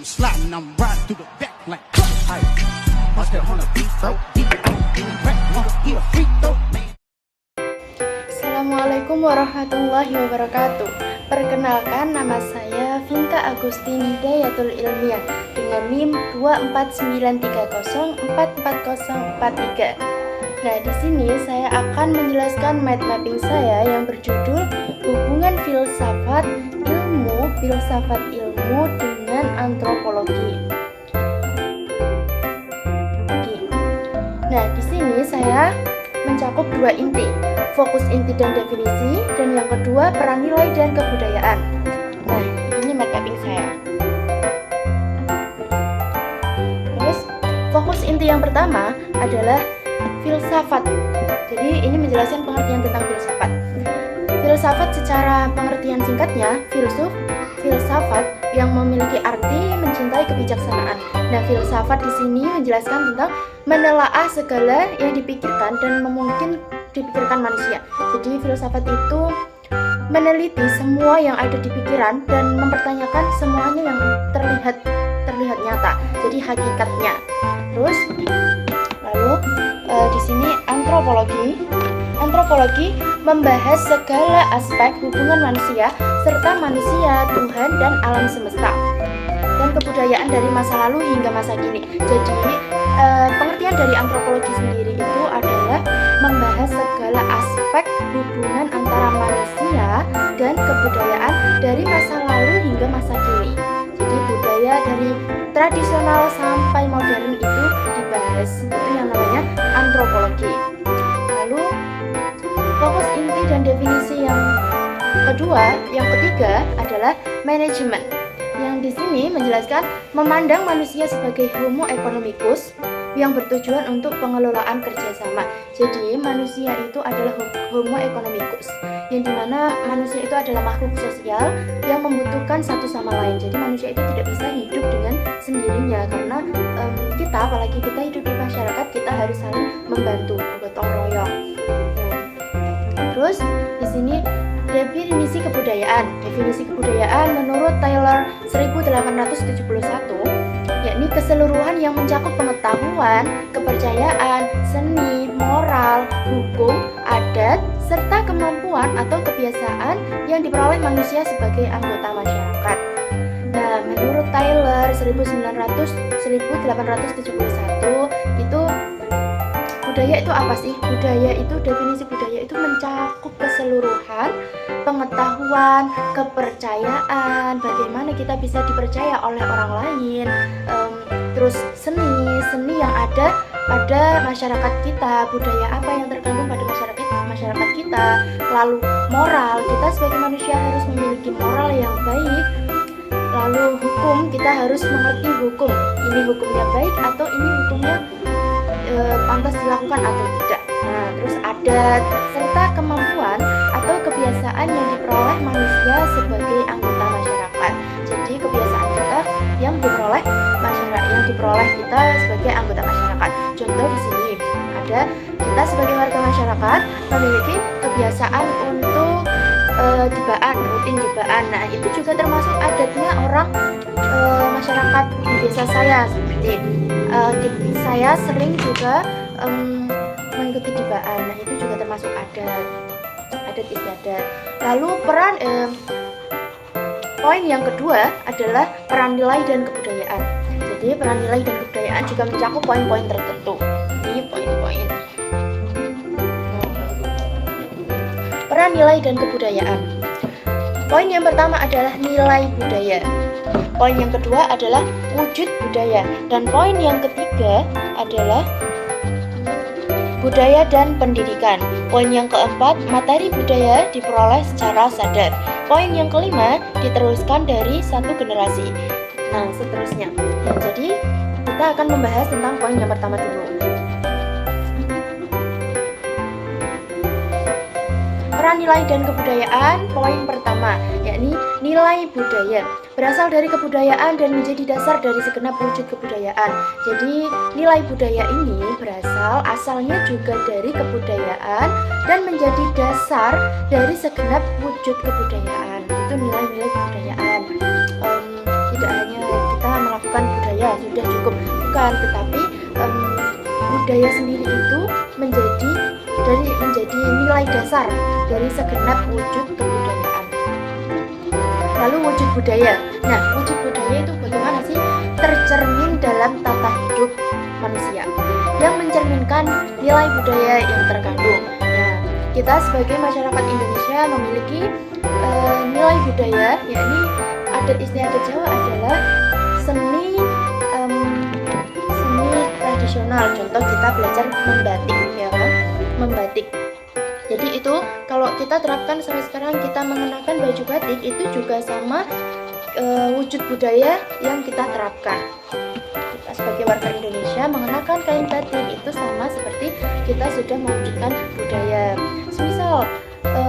sliding, I'm riding through the back like hey, watch that on the beat, throw deep, crack, he a freak though, man. Assalamualaikum warahmatullahi wabarakatuh. Perkenalkan, nama saya Vinka Agustin Hidayatul Ilmiah dengan NIM 24930444043. Nah, di sini saya akan menjelaskan mind mapping saya yang berjudul hubungan filsafat ilmu dengan antropologi. Nah, di sini saya mencakup dua inti, fokus inti dan definisi, dan yang kedua peran nilai dan kebudayaan. Nah, ini mind mapping saya. Terus, fokus inti yang pertama adalah filsafat. Jadi ini menjelaskan pengertian tentang filsafat. Filsafat secara pengertian singkatnya, filsafat yang memiliki arti mencintai kebijaksanaan. Nah, filsafat di sini menjelaskan tentang menelaah segala yang dipikirkan dan memungkinkan dipikirkan manusia. Jadi filsafat itu meneliti semua yang ada di pikiran dan mempertanyakan semuanya yang terlihat nyata. Jadi hakikatnya. Terus lalu di sini antropologi membahas segala aspek hubungan manusia serta manusia, Tuhan, dan alam semesta, dan kebudayaan dari masa lalu hingga masa kini. Jadi pengertian dari antropologi sendiri itu adalah membahas segala aspek hubungan antara manusia dan kebudayaan dari masa lalu hingga masa kini. Jadi budaya dari tradisional sampai modern itu dibahas, itu yang namanya antropologi. Lalu fokus inti dan definisi yang ketiga adalah manajemen, yang di sini menjelaskan memandang manusia sebagai homo economicus yang bertujuan untuk pengelolaan kerjasama. Jadi manusia itu adalah homo economicus, yang dimana manusia itu adalah makhluk sosial yang membutuhkan satu sama lain. Jadi manusia itu tidak bisa hidup dengan sendirinya, karena kita, apalagi kita hidup di masyarakat, kita harus saling membantu, gotong royong. Terus di sini definisi kebudayaan. Definisi kebudayaan menurut Taylor 1871, yakni keseluruhan yang mencakup pengetahuan, kepercayaan, seni, moral, hukum, adat, serta kemampuan atau kebiasaan yang diperoleh manusia sebagai anggota masyarakat. Nah, menurut Taylor 1871 itu budaya itu apa sih? Definisi budaya itu mencakup keseluruhan pengetahuan, kepercayaan, bagaimana kita bisa dipercaya oleh orang lain, terus seni yang ada pada masyarakat kita, budaya apa yang terkandung pada masyarakat kita, lalu moral, kita sebagai manusia harus memiliki moral yang baik, lalu hukum, kita harus mengerti hukum, ini hukumnya baik atau ini hukumnya pantas dilakukan atau tidak. Nah, terus adat serta kemampuan atau kebiasaan yang diperoleh manusia sebagai anggota masyarakat. Jadi kebiasaan kita yang diperoleh kita sebagai anggota masyarakat. Contoh di sini ada kita sebagai warga masyarakat memiliki kebiasaan untuk rutin dibaan. Nah, itu juga termasuk adatnya orang masyarakat di desa saya. Seperti saya sering juga mengikuti dibaan. Nah, itu juga termasuk adat istiadat. Lalu poin yang kedua adalah peran nilai dan kebudayaan. Jadi peran nilai dan kebudayaan juga mencakup poin-poin tertentu. Ini poin-poin. Peran nilai dan kebudayaan. Poin yang pertama adalah nilai budaya. Poin yang kedua adalah wujud budaya. Dan poin yang ketiga adalah budaya dan pendidikan. Poin yang keempat, materi budaya diperoleh secara sadar. Poin yang kelima, diteruskan dari satu generasi. Nah, seterusnya. Jadi, kita akan membahas tentang poin yang pertama dulu. Peran nilai dan kebudayaan. Poin pertama, yakni nilai budaya, berasal dari kebudayaan dan menjadi dasar dari segenap wujud kebudayaan. Jadi nilai budaya ini asalnya juga dari kebudayaan dan menjadi dasar dari segenap wujud kebudayaan. Itu nilai-nilai kebudayaan. Tidak hanya kita melakukan saya sudah cukup, bukan, tetapi budaya sendiri itu menjadi nilai dasar dari segenap wujud kebudayaan. Lalu wujud budaya. Nah, wujud budaya itu bagaimana sih? Tercermin dalam tata hidup manusia yang mencerminkan nilai budaya yang terkandung. Nah, kita sebagai masyarakat Indonesia memiliki nilai budaya, yakni adat istiadat Jawa adalah seni tradisional. Contoh kita belajar membatik, ya kan? Membatik. Jadi itu kalau kita terapkan sampai sekarang, kita mengenakan baju batik itu juga sama wujud budaya yang kita terapkan. Kita sebagai warga Indonesia mengenakan kain batik itu sama seperti kita sudah mewujudkan budaya. Semisal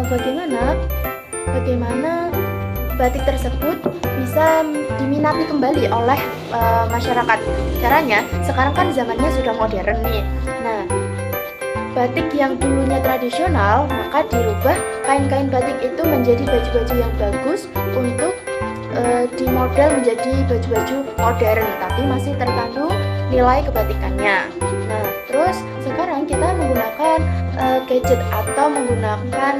bagaimana batik tersebut bisa diminati kembali oleh masyarakat. Caranya, sekarang kan zamannya sudah modern nih. Nah, batik yang dulunya tradisional, maka dirubah kain-kain batik itu menjadi baju-baju yang bagus untuk dimodel menjadi baju-baju modern, tapi masih terkandung nilai kebatikannya. Nah, terus sekarang kita menggunakan gadget atau menggunakan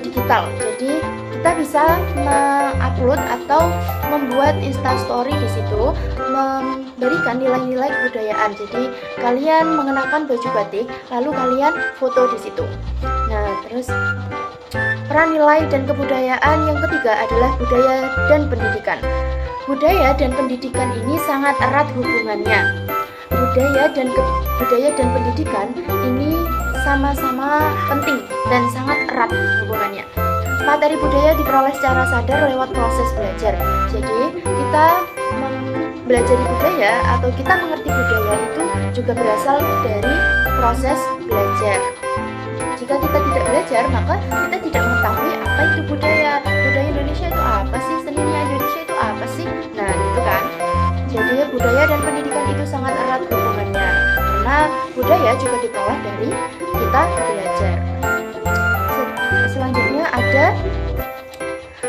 digital. Jadi kita bisa mengupload atau membuat instastory di situ, memberikan nilai-nilai kebudayaan. Jadi kalian mengenakan baju batik, lalu kalian foto di situ. Nah, terus peran nilai dan kebudayaan yang ketiga adalah budaya dan pendidikan. Budaya dan pendidikan ini sangat erat hubungannya. Budaya dan pendidikan ini sama-sama penting dan sangat erat hubungannya. Materi budaya diperoleh secara sadar lewat proses belajar. Jadi kita belajar budaya atau kita mengerti budaya itu juga berasal dari proses belajar. Jika kita tidak belajar, maka kita tidak mengetahui apa itu budaya. Budaya Indonesia itu apa sih? Seninya Indonesia itu apa sih? Nah, gitu kan. Jadi budaya dan pendidikan itu sangat erat hubungannya. Karena budaya juga diperoleh dari kita belajar. Selanjutnya ada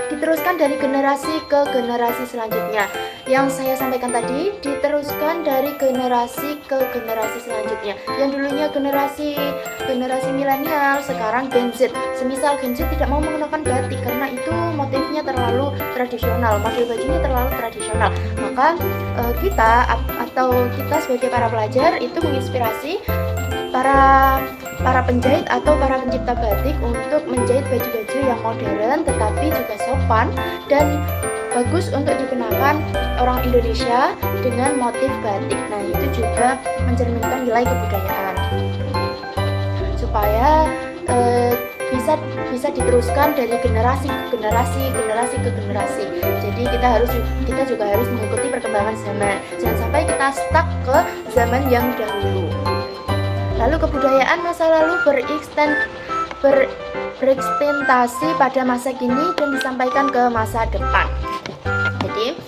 diteruskan dari generasi ke generasi selanjutnya. Yang saya sampaikan tadi diteruskan dari generasi ke generasi selanjutnya. Yang dulunya generasi milenial, sekarang Gen Z. Semisal Gen Z tidak mau menggunakan batik karena itu motifnya terlalu tradisional, model bajunya terlalu tradisional. Maka kita sebagai para pelajar itu menginspirasi para penjahit atau para pencipta batik untuk menjahit baju-baju yang modern tetapi juga sopan dan bagus untuk dikenakan orang Indonesia dengan motif batik. Nah, itu juga mencerminkan nilai kebudayaan supaya bisa diteruskan dari generasi ke generasi. Jadi kita juga harus mengikuti perkembangan zaman. Jangan sampai kita stuck ke zaman yang dahulu. Lalu kebudayaan masa lalu berekstentasi pada masa kini dan disampaikan ke masa depan. Jadi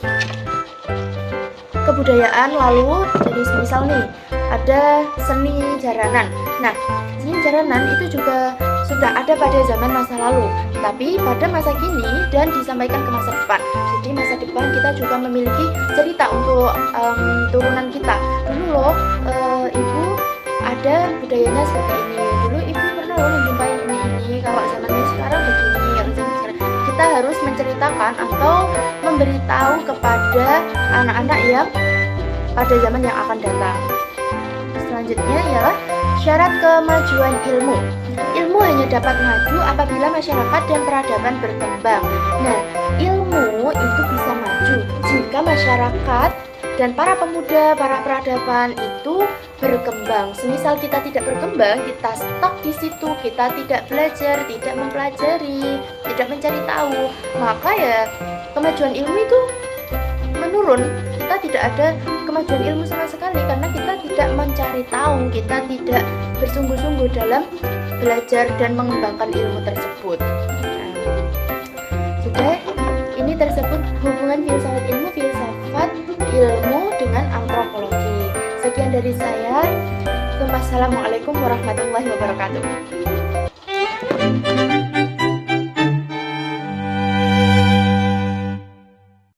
kebudayaan lalu, jadi misal nih ada seni jaranan. Nah, seni jaranan itu juga sudah ada pada zaman masa lalu, tapi pada masa kini dan disampaikan ke masa depan. Jadi masa depan kita juga memiliki cerita untuk turunan kita. Dulu loh, ibu ada budayanya seperti ini. Dulu ibu pernah loh menjumpai ini. Kalau zamannya sekarang begini. Kita harus menceritakan atau memberitahu kepada anak-anak yang pada zaman yang akan datang. Selanjutnya ialah syarat kemajuan ilmu. Ilmu hanya dapat maju apabila masyarakat dan peradaban berkembang. Nah, ilmu itu bisa maju jika masyarakat dan para pemuda, para peradaban itu berkembang. Semisal kita tidak berkembang, kita stuck di situ, kita tidak belajar, tidak mempelajari, tidak mencari tahu, maka ya kemajuan ilmu itu menurun. Kita tidak ada kemajuan ilmu sama sekali karena kita tidak mencari tahu, kita tidak bersungguh-sungguh dalam belajar dan mengembangkan ilmu tersebut. Nah, sudah, ini tersebut hubungan filsafat ilmu dengan antropologi. Sekian dari saya. Wassalamualaikum warahmatullahi wabarakatuh.